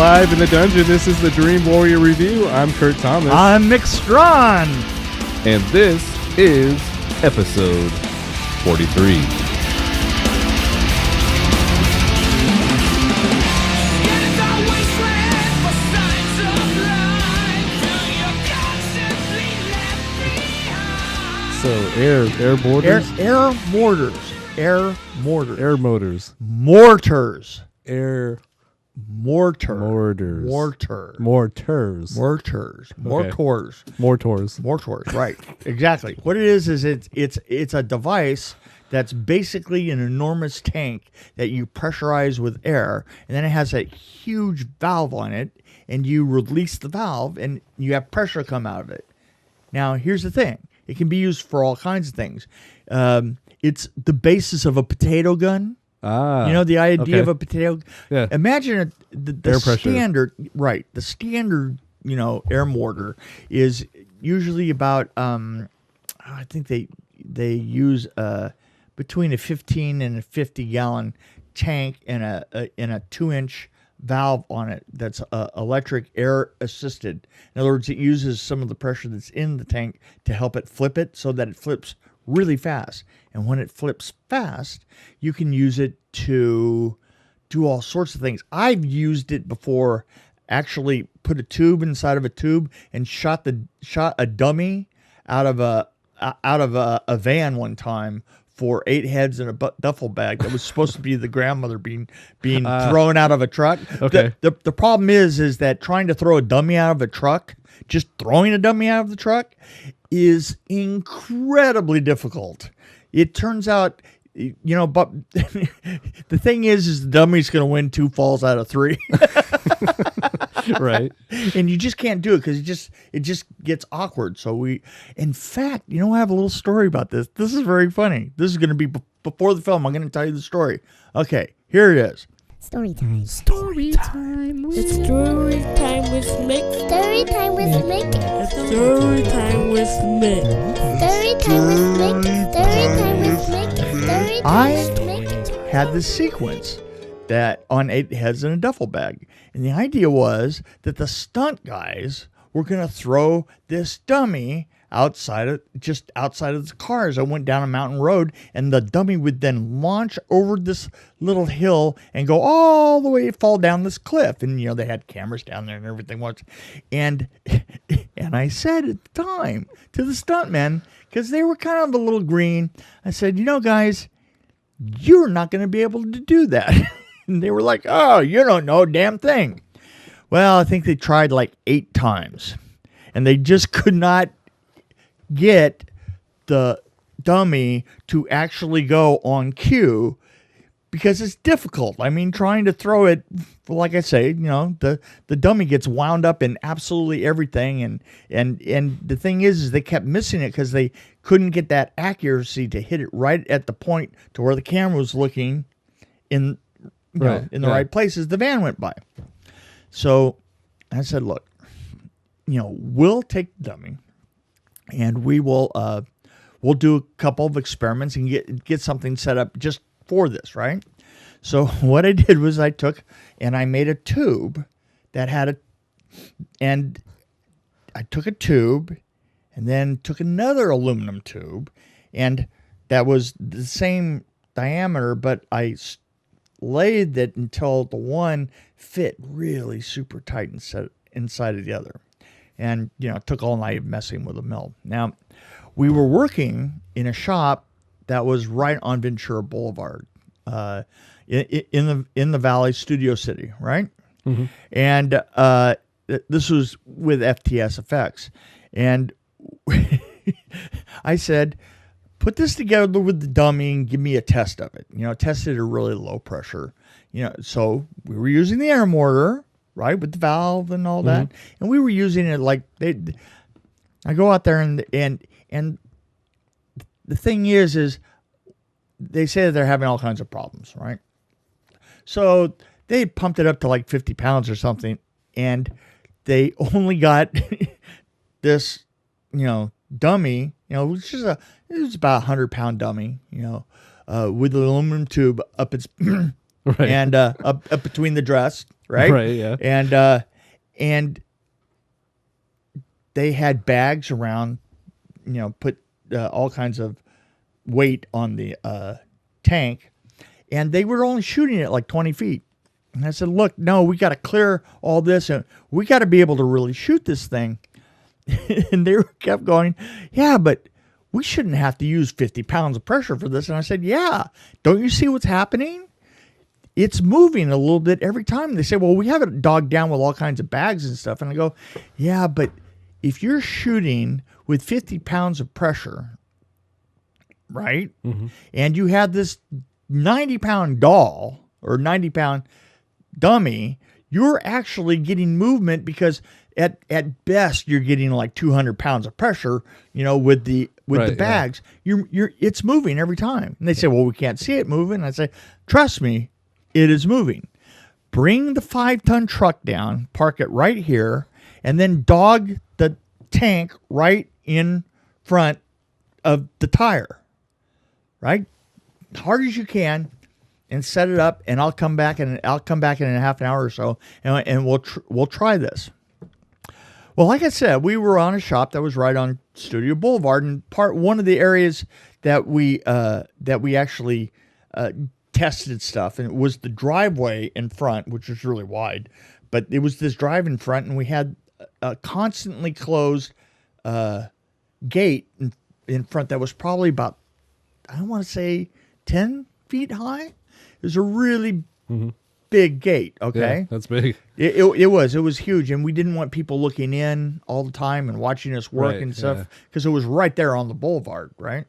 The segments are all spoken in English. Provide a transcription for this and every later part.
live in the dungeon. This is the Dream Warrior Review. I'm Kurt Thomas. I'm Strawn. And this is episode 43. So air borders? Air mortars. Air mortars. Air motors. Mortars. Air mortar. Mortars. Mortar. Mortars. Mortars. Okay. Mortars. Mortars. Mortars. Right. Exactly. What it is it's a device that's basically an enormous tank that you pressurize with air, and then it has a huge valve on it, and you release the valve, and you have pressure come out of it. Now, here's the thing. It can be used for all kinds of things. It's the basis of a potato gun. Ah. You know, the idea of a potato. Yeah. Imagine the Air pressure. standard, right? The standard, air mortar is usually about. I think they use between a 15 and a 50-gallon tank and a 2-inch valve on it that's electric air assisted. In other words, it uses some of the pressure that's in the tank to help it flip it so that it flips really fast. And when it flips fast, you can use it to do all sorts of things. I've used it before, actually put a tube inside of a tube and shot a dummy out of a van one time for 8 heads in a duffel bag that was supposed to be the grandmother being thrown out of a truck. Okay. The problem is that trying to throw a dummy out of a truck, just throwing a dummy out of the truck, is incredibly difficult. It turns out, but the thing is the dummy's going to win 2 falls out of 3. Right. And you just can't do it because it just gets awkward. So in fact, I have a little story about this. This is very funny. This is going to be before the film. I'm going to tell you the story. Okay, here it is. Story time. Story time with Mick. Story time with Mick. Story time with Mick. Story time with Mick. Story time with Mick. Story time with Mick. Story time with Mick. Had this sequence that on 8 heads in a duffel bag. And the idea was that the stunt guys were going to throw this dummy outside of the cars. I went down a mountain road, and the dummy would then launch over this little hill and go all the way, fall down this cliff. And, they had cameras down there and everything was. And I said at the time to the stuntmen, because they were kind of a little green, I said, guys, you're not going to be able to do that. And they were like, oh, you don't know a damn thing. Well, I think they tried like 8 times, and they just could not get the dummy to actually go on cue because it's difficult. I mean, trying to throw it, like I say, the dummy gets wound up in absolutely everything. And the thing is they kept missing it because they couldn't get that accuracy to hit it right at the point to where the camera was looking in the right places. The van went by. So I said, look, we'll take the dummy and we'll do a couple of experiments and get something set up just for this, right? So what I did was I took and I made a tube that had and I took a tube and then took another aluminum tube, and that was the same diameter, but I laid it until the one fit really super tight inside of the other. And, it took all night messing with the mill. Now, we were working in a shop that was right on Ventura Boulevard, in the Valley, Studio City, right? Mm-hmm. And this was with FTS Effects. And I said, put this together with the dummy and give me a test of it. Test it at really low pressure. So we were using the air mortar, right, with the valve and all that, and we were using it like I go out there and the thing is they say that they're having all kinds of problems, right? So they pumped it up to like 50 pounds or something, and they only got this, dummy, which is it was about a 100-pound dummy, with an aluminum tube up its Right. and up between the dress, right? Right, yeah. And they had bags around, put all kinds of weight on the tank, and they were only shooting it like 20 feet. And I said, look, no, we got to clear all this, and we got to be able to really shoot this thing. And they kept going, yeah, but we shouldn't have to use 50 pounds of pressure for this. And I said, yeah, don't you see what's happening? It's moving a little bit every time. They say, well, we have it dogged down with all kinds of bags and stuff. And I go, yeah, but if you're shooting with 50 pounds of pressure, right, and you have this 90-pound doll or 90-pound dummy, you're actually getting movement because at best you're getting like 200 pounds of pressure, with the bags. Yeah. It's moving every time. And they say, well, we can't see it moving. And I say, trust me, it is moving. Bring the 5-ton truck down, park it right here, and then dog the tank right in front of the tire, right? Hard as you can, and set it up, and I'll come back in a half an hour or so, and we'll try this. Well, like I said, we were on a shop that was right on Studio Boulevard, and one of the areas that we actually tested stuff, and it was the driveway in front, which was really wide, but it was this drive in front, and we had a constantly closed gate in front that was probably about, I don't want to say 10 feet high. It was a really big gate, okay? Yeah, that's big. It was huge, and we didn't want people looking in all the time and watching us work and stuff, because it was right there on the boulevard, right?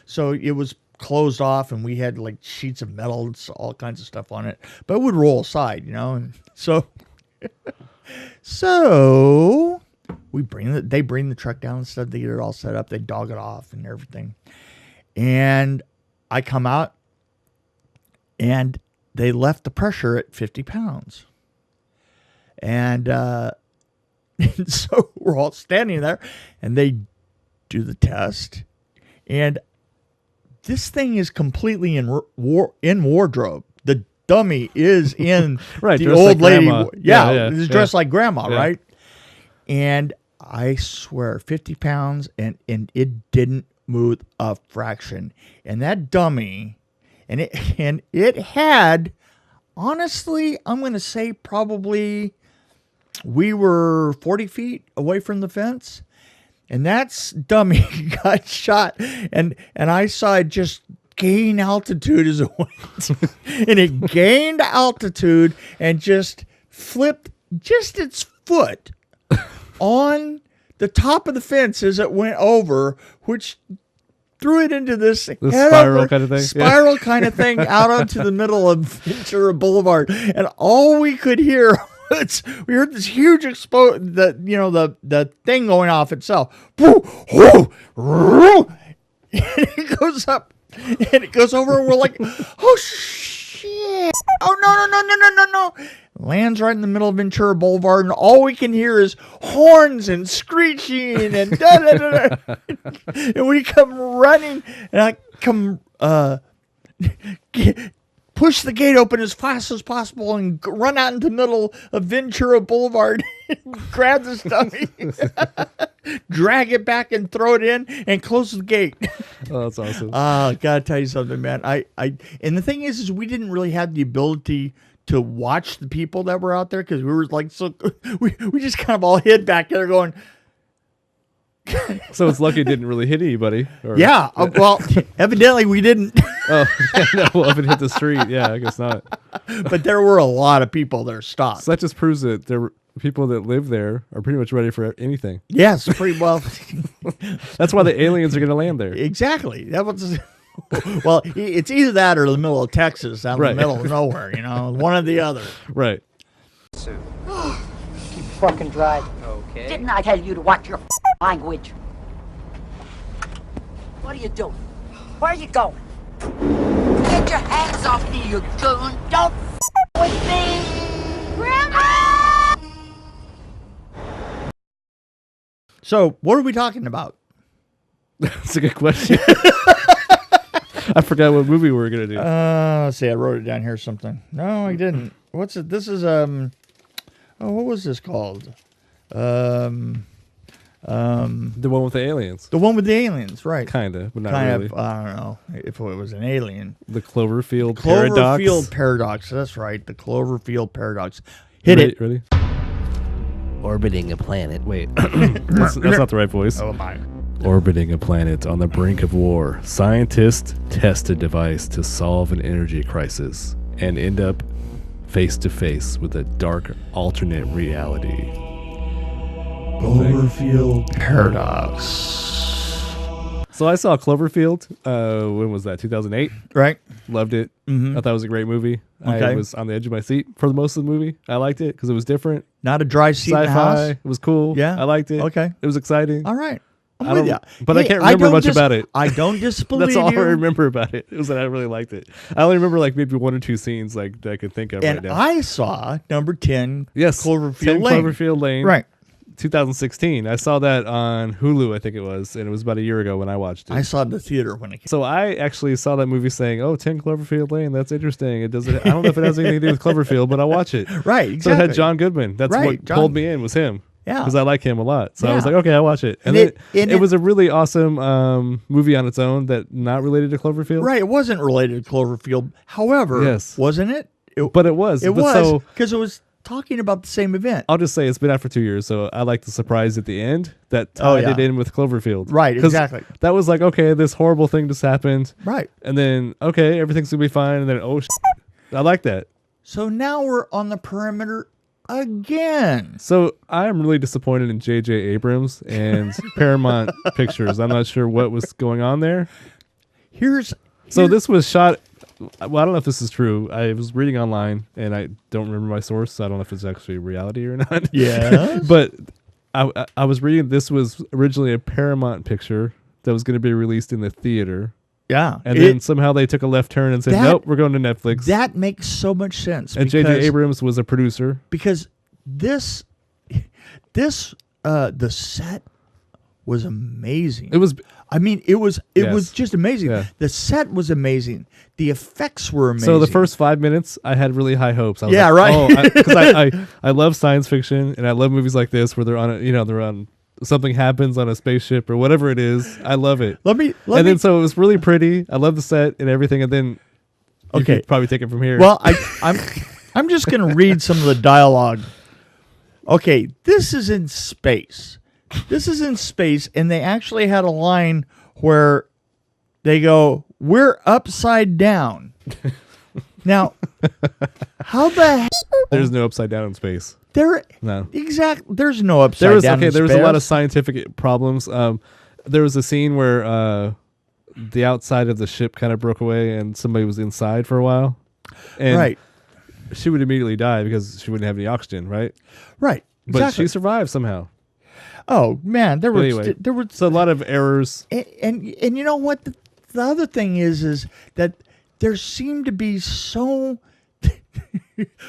So it was closed off, and we had like sheets of metal and all kinds of stuff on it, but it would roll aside, and so they bring the truck down and stuff, they get it all set up, they dog it off and everything, and I come out, and they left the pressure at 50 pounds. And so we're all standing there, and they do the test. And this thing is completely in wardrobe. The dummy is in right, the old like lady. Grandma. Yeah, it's dressed like grandma, Yeah. right? And I swear, 50 pounds, and it didn't move a fraction. And that dummy... And it had, honestly, I'm going to say probably we were 40 feet away from the fence, and that dummy got shot, and I saw it just gain altitude as it went, and it gained altitude and just flipped just its foot on the top of the fence as it went over, which threw it into this spiral kind of thing. Spiral kind of thing out onto the middle of Ventura Boulevard. And all we could hear was, we heard this huge the thing going off itself. And it goes up and it goes over, and we're like, oh shit. Oh no. Lands right in the middle of Ventura Boulevard, and all we can hear is horns and screeching and da-da-da-da. And we come running, and I come push the gate open as fast as possible and run out into the middle of Ventura Boulevard, grab this dummy, drag it back and throw it in, and close the gate. Oh, that's awesome. I gotta tell you something, man. And the thing is we didn't really have the ability to watch the people that were out there, because we were like, so we just kind of all hid back there going. So it's lucky it didn't really hit anybody. Or, yeah. Well, evidently we didn't. Oh, no, well, if it hit the street, yeah, I guess not. But there were a lot of people there stopped. So that just proves that there were people that live there are pretty much ready for anything. Yes, pretty well. That's why the aliens are going to land there. Exactly. That was. Well, it's either that or the middle of Texas, out in the middle of nowhere. One or the other. Right. Keep fucking dry. Okay. Didn't I tell you to watch your language? What are you doing? Where are you going? Get your hands off me, you goon! Don't with me, Grandma! So, what are we talking about? That's a good question. I forgot what movie we were gonna do. Let's see. I wrote it down here. Something. No, I didn't. What's it? This is Oh, what was this called? The one with the aliens. The one with the aliens, right? Kinda, but not Kind really. of. I don't know if it was an alien. The Cloverfield Paradox. Cloverfield Paradox. That's right. The Cloverfield Paradox. Hit it. Ready? Orbiting a planet. Wait. that's not the right voice. Oh my. Orbiting a planet on the brink of war, scientists test a device to solve an energy crisis and end up face to face with a dark alternate reality. Cloverfield Paradox. So I saw Cloverfield. When was that? 2008. Right. Loved it. Mhm. I thought it was a great movie. I Okay. was on the edge of my seat for most of the movie. I liked it because it was different. Not a dry seat in the Sci-fi. house. It was cool. Yeah. I liked it. Okay. It was exciting. All right. I'm I with don't- you. but I can't remember don't much about it. I don't disbelieve That's all you. I remember about it. It was that I really liked it. I only remember like maybe one or two scenes like that I could think of And right now. I saw number 10. Yes, Cloverfield 10 Lane. Cloverfield Lane. Right. 2016. I saw that on Hulu, I think it was, and it was about a year ago when I watched it. I saw it in the theater when it came. So I actually saw that movie saying, "Oh, 10 Cloverfield Lane. That's interesting. It doesn't. I don't know if it has anything to do with Cloverfield, but I'll watch it." Right. So Exactly. it had John Goodman. That's Right, what John- pulled me in was him. Yeah. Because I like him a lot. So I was Yeah. like, okay, I'll watch it. And And then it it was a really awesome movie on its own that not related to Cloverfield. Right. It wasn't related to Cloverfield. However, Yes. wasn't it? But it was. It But was So because it was talking about the same event. I'll just say it's been out for 2 years, so I like the surprise at the end that Oh, tied yeah. it in with Cloverfield. Right, 'Cause exactly. That was like, okay, this horrible thing just happened, Right. and then okay, everything's gonna be fine, and then I like that. So now we're on the perimeter again. So I'm really disappointed in J.J. Abrams and Paramount Pictures. I'm not sure what was going on there. So this was shot. Well, I don't know if this is true. I was reading online, and I don't remember my source, so I don't know if it's actually reality or not. Yes. But I was reading this was originally a Paramount picture that was going to be released in the theater, Yeah. and then somehow they took a left turn and said, That- "Nope, we're going to Netflix." That makes so much sense. and J.J. because- Abrams was a producer. because the set was amazing. It was it was Yes. just amazing. Yeah. The set was amazing. The effects were amazing. So the first 5 minutes, I had really high hopes. I was Yeah, like, right. Oh, because I love science fiction and I love movies like this where they're on something happens on a spaceship or whatever it is. I love it. then So it was really pretty. I love the set and everything. And then you Okay. could probably take it from here. well, I'm just going to read some of the dialogue. Okay, this is in space. And they actually had a line where they go, "We're upside down." Now, how the heck? There's no upside down in space. There's No. no upside There was down. in there was a lot of space. scientific problems. There was a scene where the outside of the ship kind of broke away and somebody was inside for a while. And Right, she would immediately die because she wouldn't have any oxygen, right? right. But Exactly. she survived somehow. Oh man, there But were anyway, there were so a lot of errors. and you know what the other thing is that there seemed to be so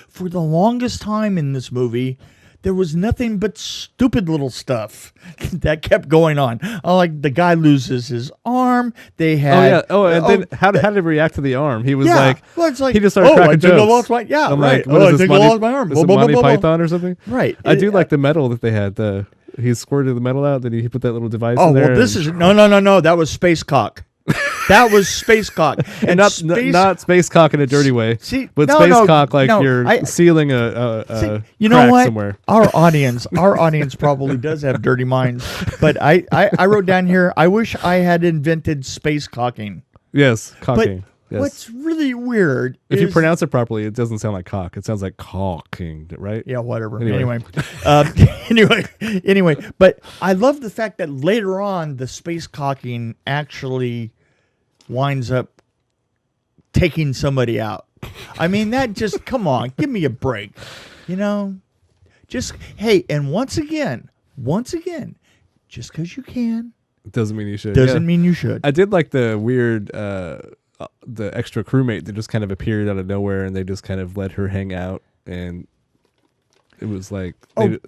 for the longest time in this movie there was nothing but stupid little stuff that kept going on. Like the guy loses his arm. They had Then how did he react to the arm? He was yeah. like, Well, it's like, he just started I cracking think I jokes. lost my I'm right. like, what I is this, think I lost my arm. Is it Blah, blah, Monty blah, blah, blah. Python or something? Right. I do like the metal that they had. He squirted the metal out. Then he put that little device. Oh in there well, this and- is no. That was space cock. That was space cock, and not space cock in a dirty way. See, but no, space no, cock like no, you're sealing a you know crack what? somewhere. Our audience probably does have dirty minds. But I wrote down here, I wish I had invented space cocking. Yes, But cocking. Yes. what's really weird If is, you pronounce it properly, it doesn't sound like cock. It sounds like caulking, right? yeah, whatever. Anyway. Anyway, but I love the fact that later on the space cocking actually winds up taking somebody out. I mean, that just come on, give me a break. Just hey, and once again, just because you can Doesn't mean you should. doesn't Yeah. mean you should. I did like the weird, the extra crewmate that just kind of appeared out of nowhere, and they just kind of let her hang out, and it was like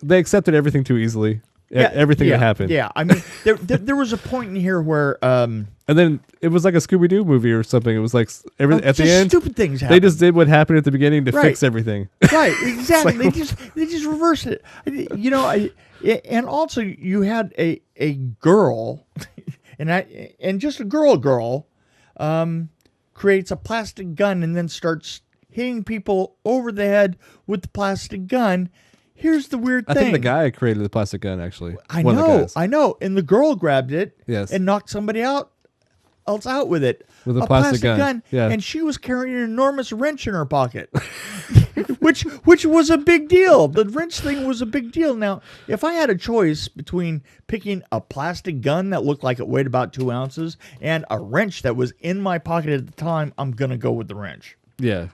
they accepted everything too easily. everything that happened. Yeah, I mean, there was a point in here where and then it was like a Scooby-Doo movie or something. It was like at the end, stupid things they happened. just did what happened at the beginning to Right. fix everything. Right, exactly. like- they just reversed it. You know, and also you had a girl, and just a girl, creates a plastic gun and then starts hitting people over the head with the plastic gun. Here's the weird thing. I think the guy created the plastic gun, actually. I One of the know, guys. I know. And the girl grabbed it Yes. and knocked somebody else out with it. With a plastic gun. Yeah. And she was carrying an enormous wrench in her pocket. which was a big deal. The wrench thing was a big deal. Now, if I had a choice between picking a plastic gun that looked like it weighed about 2 ounces and a wrench that was in my pocket at the time, I'm going to go with the wrench. Yeah,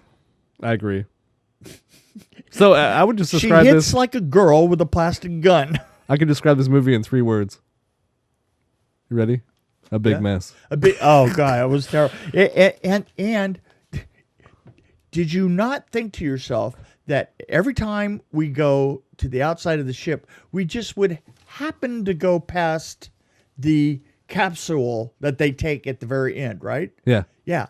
I agree. So I would just She describe hits this. like a girl with a plastic gun. I could describe this movie in 3 words. You ready? A big mess. A bit. Oh God, it was terrible. And did you not think to yourself that every time we go to the outside of the ship, we just would happen to go past the capsule that they take at the very end, right? Yeah. Yeah.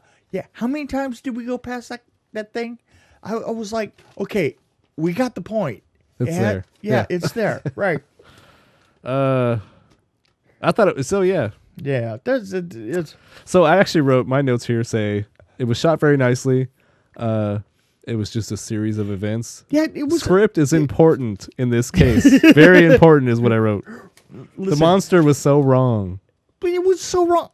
How many times did we go past that thing? I was like, okay, we got the point. It's there. Yeah, it's there. Right. I thought it was yeah. Yeah. It's So I actually wrote my notes here say it was shot very nicely. It was just a series of events. yeah. It was Script is important in this case. Very important is what I wrote. The Listen, monster was so wrong. but it was so wrong.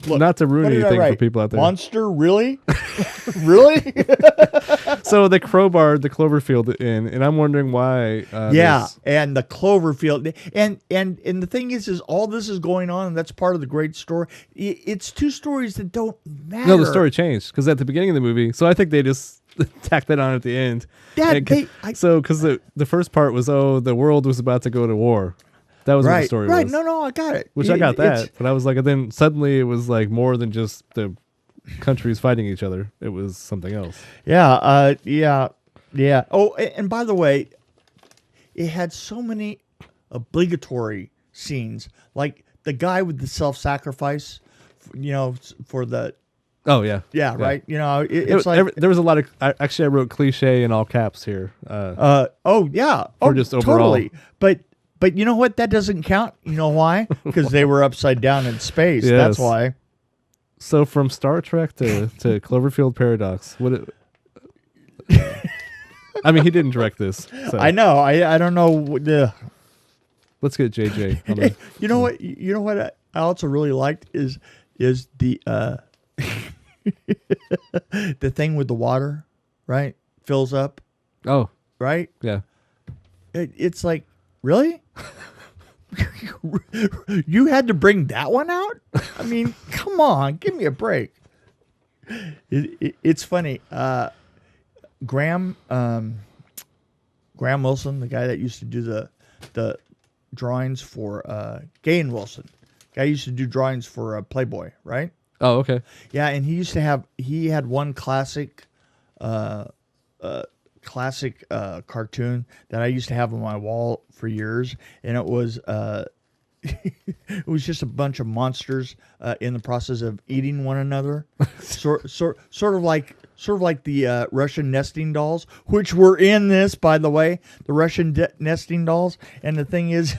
Look, Not to ruin what did I anything for write? people out there. Monster, really? Really? So they crowbarred the Cloverfield in, and I'm wondering why. Yeah, there's- and the Cloverfield, and the thing is all this is going on, and that's part of the great story. It's 2 stories that don't matter. No, the story changed because at the beginning of the movie, so I think they just tacked that on at the end. Yeah, And I- so because the first part was the world was about to go to war. That was what the Right, story right. was. No, I got it. Which I got that, It's- but I was like, and then suddenly it was like more than just the countries fighting each other. It was something else. Yeah, yeah. Oh, and by the way, it had so many obligatory scenes, like the guy with the self-sacrifice, for the Oh yeah, right. It's like there was a lot of. Actually, I wrote cliche in all caps here. oh yeah, Or just overall. totally. But you know what? That doesn't count. You know why? Because they were upside down in space. Yes. That's why. So from Star Trek to Cloverfield Paradox, I mean, he didn't direct this. So I know. I don't know. let's get JJ. on the- You know what? You know what? I also really liked is the the thing with the water, right? Fills up, oh right? yeah, It's like, really? You had to bring that one out? I mean, come on, give me a break. It's funny. Graham Wilson, the guy that used to do the drawings for Gay and Wilson, guy used to do drawings for Playboy, right? oh okay. Yeah, and he had one classic cartoon that I used to have on my wall for years, and it was it was just a bunch of monsters in the process of eating one another, sort of like the Russian nesting dolls, which were in this, by the way, the Russian nesting dolls. And the thing is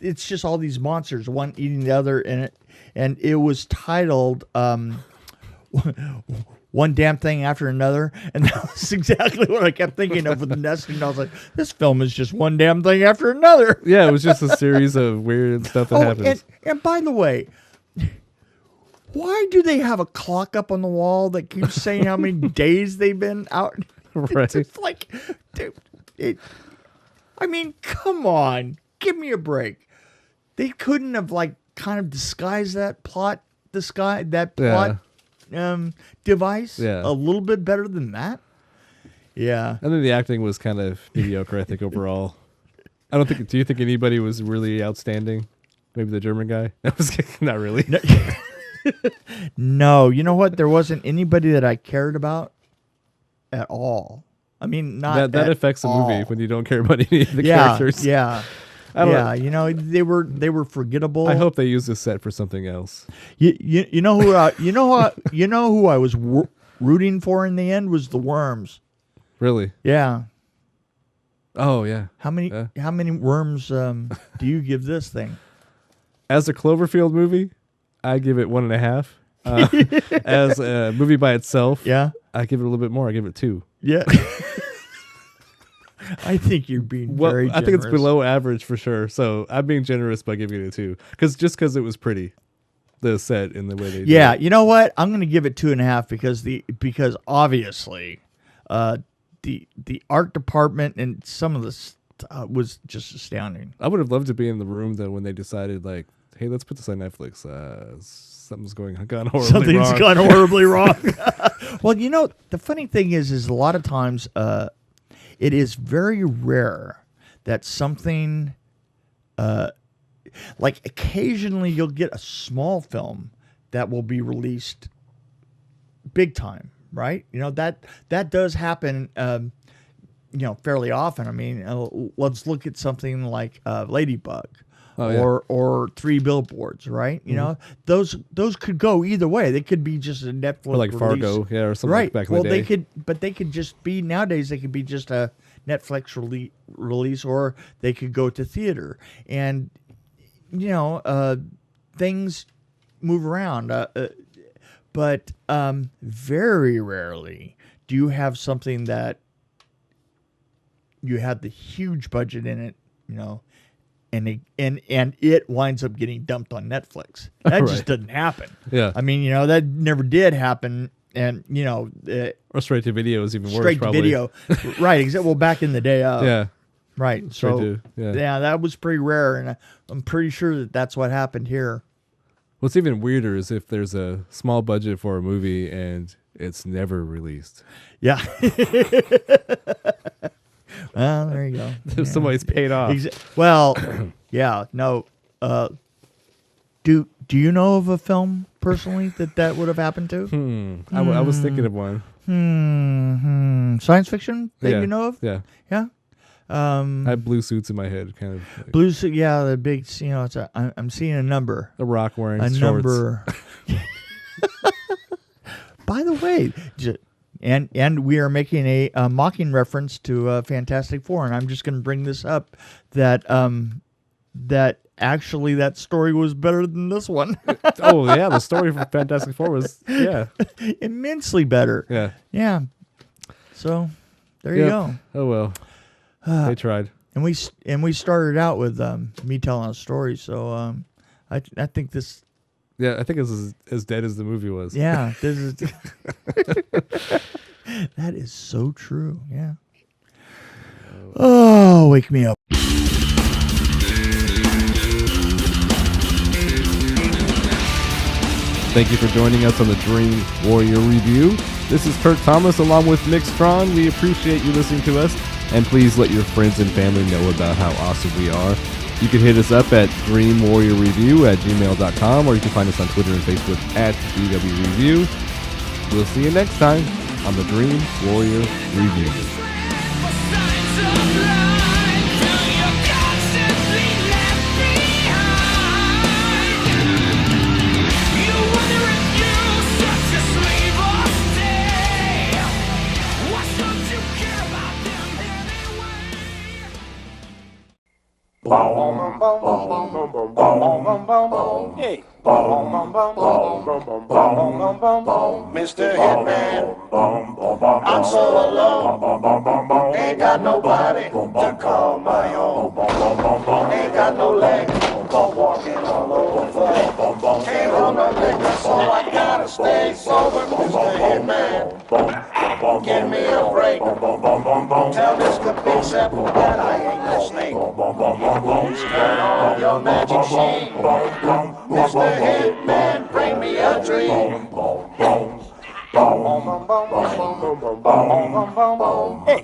it's just all these monsters, one eating the other, and it was titled One Damn Thing After Another, and that was exactly what I kept thinking of with the nesting dolls. Like, this film is just one damn thing after another. Yeah, it was just a series of weird stuff that happens. And by the way, why do they have a clock up on the wall that keeps saying how many days they've been out? Right. It's like, dude, I mean, come on, give me a break. They couldn't have kind of disguised that plot, device Yeah. a little bit better than that. Yeah. And then the acting was kind of mediocre, I think, overall. I don't think. Do you think anybody was really outstanding? Maybe the German guy. I was not really. No, you know what? There wasn't anybody that I cared about at all. I mean, not that at affects the movie all. when you don't care about any of the Yeah, characters. yeah. I don't Yeah, you know, they were forgettable. I hope they use this set for something else. You know who who I was rooting for in the end was the worms. Really? Yeah. Oh yeah. How many worms do you give this thing? As a Cloverfield movie, I give it 1.5. As a movie by itself, Yeah. I give it a little bit more. I give it 2. Yeah. I think you're being very generous. I think it's below average for sure. So I'm being generous by giving it a 2, because it was pretty, the set and the way they did Yeah, it. you know what? I'm going to give it 2.5 because obviously, the art department and some of the was just astounding. I would have loved to be in the room though when they decided like, hey, let's put this on Netflix. Something's gone horribly wrong. Something's gone horribly wrong. Well, you know, the funny thing is a lot of times it is very rare that something like occasionally you'll get a small film that will be released big time, right? You know, that does happen you know, fairly often. I mean, let's look at something like Ladybug. Oh, yeah. Or 3 Billboards, right? You know, those could go either way. They could be just a Netflix Or like release. Fargo, yeah, or something Right. like back in Well, the day. they could just be nowadays. They could be just a Netflix release, or they could go to theater. And you know, things move around. But very rarely do you have something that you have the huge budget in it, you know, and it winds up getting dumped on Netflix. That Right. just doesn't happen. Yeah. I mean, you know, that never did happen. And, you know, Or straight to video is even worse. straight to probably. video. Right. Except, well, back in the day. Yeah. Right. Straight So, to- yeah. that was pretty rare. And I'm pretty sure that that's what happened here. What's even weirder is if there's a small budget for a movie and it's never released. Yeah. Well, there you go. If somebody's paid off. Well, yeah, no. Do you know of a film personally that would have happened to? I was thinking of one. Science fiction that Yeah. you know of? Yeah. Yeah. I have blue suits in my head, kind of. Like Blue suit. Yeah, the big. You know, I'm seeing a number. a rock wearing A shorts. number. By the way, and we are making a mocking reference to Fantastic Four, and I'm just going to bring this up that that actually that story was better than this one. Oh yeah, the story for Fantastic Four was Immensely better. yeah. Yeah. So there you Yep. go. Oh well, they tried. And we started out with me telling a story. So I think this. Yeah, I think it's as dead as the movie was. Yeah, this is. That is so true. Yeah. Oh, wake me up. Thank you for joining us on the Dream Warrior Review. This is Kurt Thomas along with Nick Strawn. We appreciate you listening to us, and please let your friends and family know about how awesome we are. You can hit us up at dreamwarriorreview@gmail.com, or you can find us on Twitter and Facebook at DW Review. We'll see you next time on the Dream Warrior Review. Hey. Mr. Hitman, I'm so alone. Ain't got nobody to call my own. Ain't got no legs for walking all over. Can't hold no liquor, so I gotta stay sober. Mr. Hitman, give me a break. Tell this capiche that I ain't no snake. Turn on your magic sheen. Mr. Hitman, bring me a dream. Hey.